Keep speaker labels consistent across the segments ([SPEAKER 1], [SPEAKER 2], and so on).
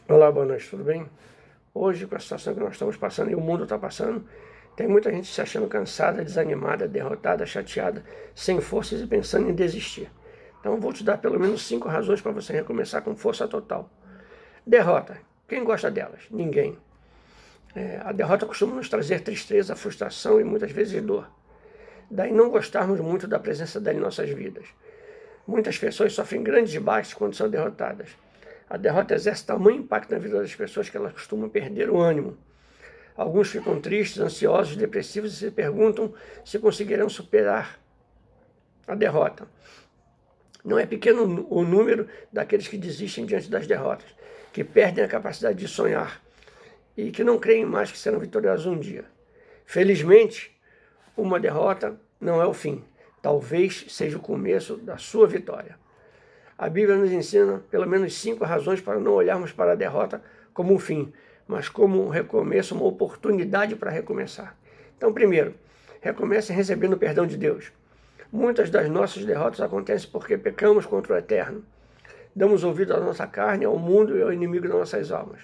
[SPEAKER 1] Olá, boa noite, tudo bem? Hoje, com a situação que nós estamos passando e o mundo está passando, tem muita gente se achando cansada, desanimada, derrotada, chateada, sem forças e pensando em desistir. Então, eu vou te dar pelo menos 5 razões para você recomeçar com força total. Derrota. Quem gosta delas? Ninguém. A derrota costuma nos trazer tristeza, frustração e muitas vezes dor. Daí não gostarmos muito da presença dela em nossas vidas. Muitas pessoas sofrem grandes baques quando são derrotadas. A derrota exerce tamanho impacto na vida das pessoas que elas costumam perder o ânimo. Alguns ficam tristes, ansiosos, depressivos e se perguntam se conseguirão superar a derrota. Não é pequeno o número daqueles que desistem diante das derrotas, que perdem a capacidade de sonhar e que não creem mais que serão vitoriosos um dia. Felizmente, uma derrota não é o fim. Talvez seja o começo da sua vitória. A Bíblia nos ensina pelo menos 5 razões para não olharmos para a derrota como um fim, mas como um recomeço, uma oportunidade para recomeçar. Então, primeiro, recomece recebendo o perdão de Deus. Muitas das nossas derrotas acontecem porque pecamos contra o Eterno. Damos ouvido à nossa carne, ao mundo e ao inimigo das nossas almas.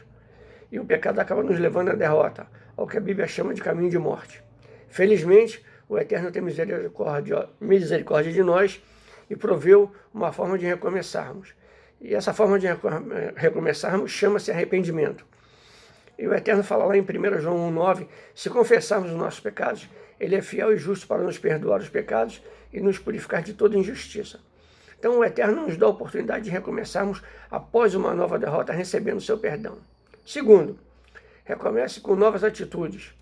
[SPEAKER 1] E o pecado acaba nos levando à derrota, ao que a Bíblia chama de caminho de morte. Felizmente, o Eterno tem misericórdia de nós e proveu uma forma de recomeçarmos. E essa forma de recomeçarmos chama-se arrependimento. E o Eterno fala lá em 1 João 1,9, se confessarmos os nossos pecados, Ele é fiel e justo para nos perdoar os pecados e nos purificar de toda injustiça. Então o Eterno nos dá a oportunidade de recomeçarmos após uma nova derrota, recebendo o seu perdão. Segundo, recomece com novas atitudes.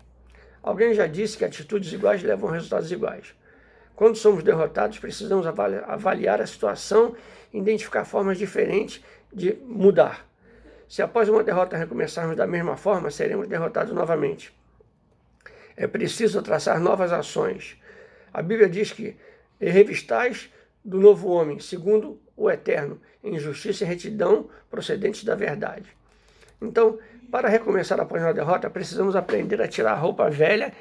[SPEAKER 1] Alguém já disse que atitudes iguais levam a resultados iguais. Quando somos derrotados, precisamos avaliar a situação e identificar formas diferentes de mudar. Se após uma derrota recomeçarmos da mesma forma, seremos derrotados novamente. É preciso traçar novas ações. A Bíblia diz que revistais do novo homem, segundo o Eterno, em justiça e retidão procedentes da verdade. Então, para recomeçar após uma derrota, precisamos aprender a tirar a roupa velha,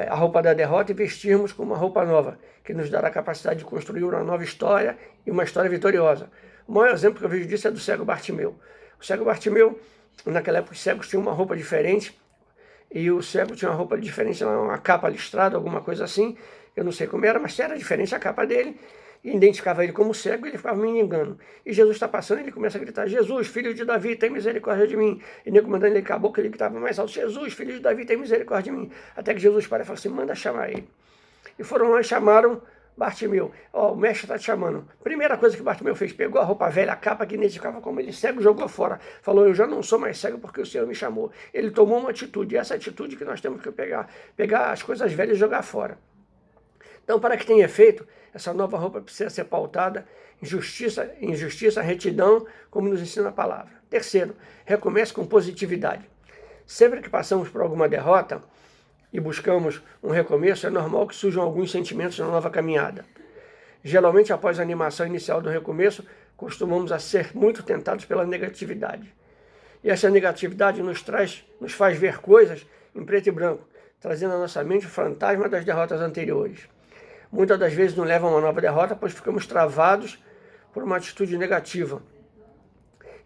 [SPEAKER 1] a roupa da derrota, e vestirmos com uma roupa nova, que nos dará a capacidade de construir uma nova história e uma história vitoriosa. O maior exemplo que eu vejo disso é do cego Bartimeu. O cego Bartimeu, naquela época, os cegos tinham uma roupa diferente, e o cego tinha uma roupa diferente, uma capa listrada, alguma coisa assim, eu não sei como era, mas era diferente a capa dele, e identificava ele como cego, e ele ficava mendigando. E Jesus está passando, e ele começa a gritar, Jesus, filho de Davi, tem misericórdia de mim. E nego mandando ele acabou que ele gritava mais alto, Jesus, filho de Davi, tem misericórdia de mim. Até que Jesus para e fala assim, manda chamar ele. E foram lá e chamaram Bartimeu. O mestre está te chamando. Primeira coisa que Bartimeu fez, pegou a roupa velha, a capa que identificava como ele cego, jogou fora. Falou, eu já não sou mais cego porque o Senhor me chamou. Ele tomou uma atitude, e essa atitude que nós temos que pegar as coisas velhas e jogar fora. Então, para que tenha efeito, essa nova roupa precisa ser pautada em justiça, retidão, como nos ensina a palavra. Terceiro, recomece com positividade. Sempre que passamos por alguma derrota e buscamos um recomeço, é normal que surjam alguns sentimentos na nova caminhada. Geralmente, após a animação inicial do recomeço, costumamos a ser muito tentados pela negatividade. E essa negatividade nos faz ver coisas em preto e branco, trazendo à nossa mente o fantasma das derrotas anteriores. Muitas das vezes nos leva a uma nova derrota, pois ficamos travados por uma atitude negativa.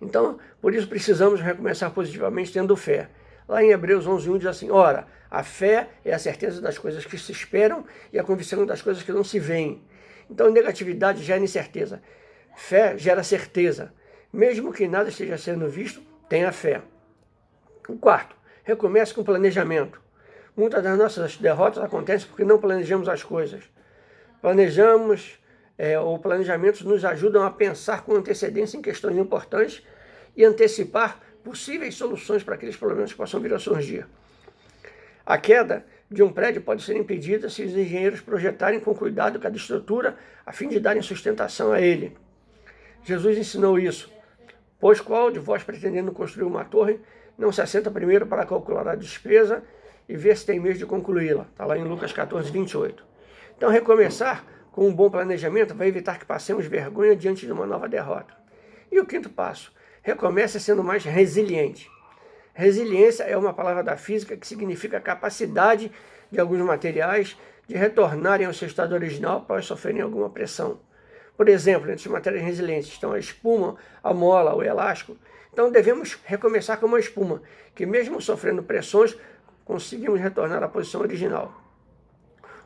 [SPEAKER 1] Então, por isso precisamos recomeçar positivamente tendo fé. Lá em Hebreus 11:1 diz assim, ora, a fé é a certeza das coisas que se esperam e a convicção das coisas que não se veem. Então, negatividade gera incerteza. Fé gera certeza. Mesmo que nada esteja sendo visto, tenha fé. O quarto, recomece com planejamento. Muitas das nossas derrotas acontecem porque não planejamos as coisas. Planejamentos nos ajudam a pensar com antecedência em questões importantes e antecipar possíveis soluções para aqueles problemas que possam vir a surgir. A queda de um prédio pode ser impedida se os engenheiros projetarem com cuidado cada estrutura a fim de darem sustentação a ele. Jesus ensinou isso. Pois qual de vós, pretendendo construir uma torre, não se assenta primeiro para calcular a despesa e ver se tem meio de concluí-la? Está lá em Lucas 14:28. Então, recomeçar com um bom planejamento vai evitar que passemos vergonha diante de uma nova derrota. E o quinto passo, recomece sendo mais resiliente. Resiliência é uma palavra da física que significa a capacidade de alguns materiais de retornarem ao seu estado original após sofrerem alguma pressão. Por exemplo, entre as matérias resilientes estão a espuma, a mola, o elástico. Então devemos recomeçar com uma espuma, que mesmo sofrendo pressões, conseguimos retornar à posição original.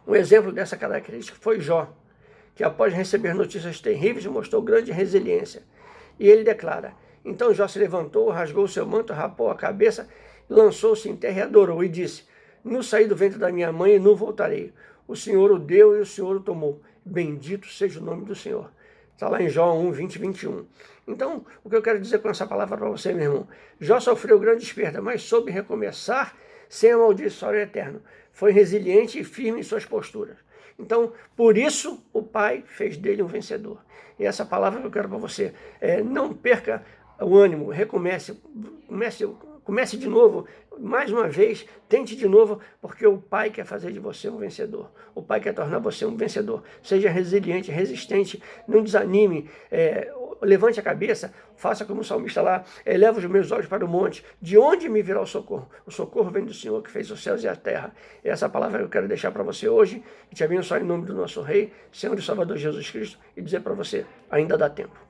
[SPEAKER 1] Um exemplo dessa característica foi Jó, que após receber notícias terríveis mostrou grande resiliência. E ele declara: então Jó se levantou, rasgou seu manto, rapou a cabeça, lançou-se em terra e adorou, e disse: no saí do ventre da minha mãe e não voltarei. O Senhor o deu e o Senhor o tomou. Bendito seja o nome do Senhor. Está lá em Jó 1, 20 e 21. Então, o que eu quero dizer com essa palavra para você, meu irmão? Jó sofreu grandes perdas, mas soube recomeçar sem amaldiçoar o eterno. Foi resiliente e firme em suas posturas. Então, por isso, o Pai fez dele um vencedor. E essa palavra que eu quero para você não perca o ânimo, recomece, comece de novo, mais uma vez, tente de novo, porque o Pai quer fazer de você um vencedor. O Pai quer tornar você um vencedor. Seja resiliente, resistente, não desanime, levante a cabeça, faça como o salmista lá, eleva os meus olhos para o monte, de onde me virá o socorro? O socorro vem do Senhor que fez os céus e a terra. E essa palavra eu quero deixar para você hoje, e te abençoar em nome do nosso Rei, Senhor e Salvador Jesus Cristo, e dizer para você, ainda dá tempo.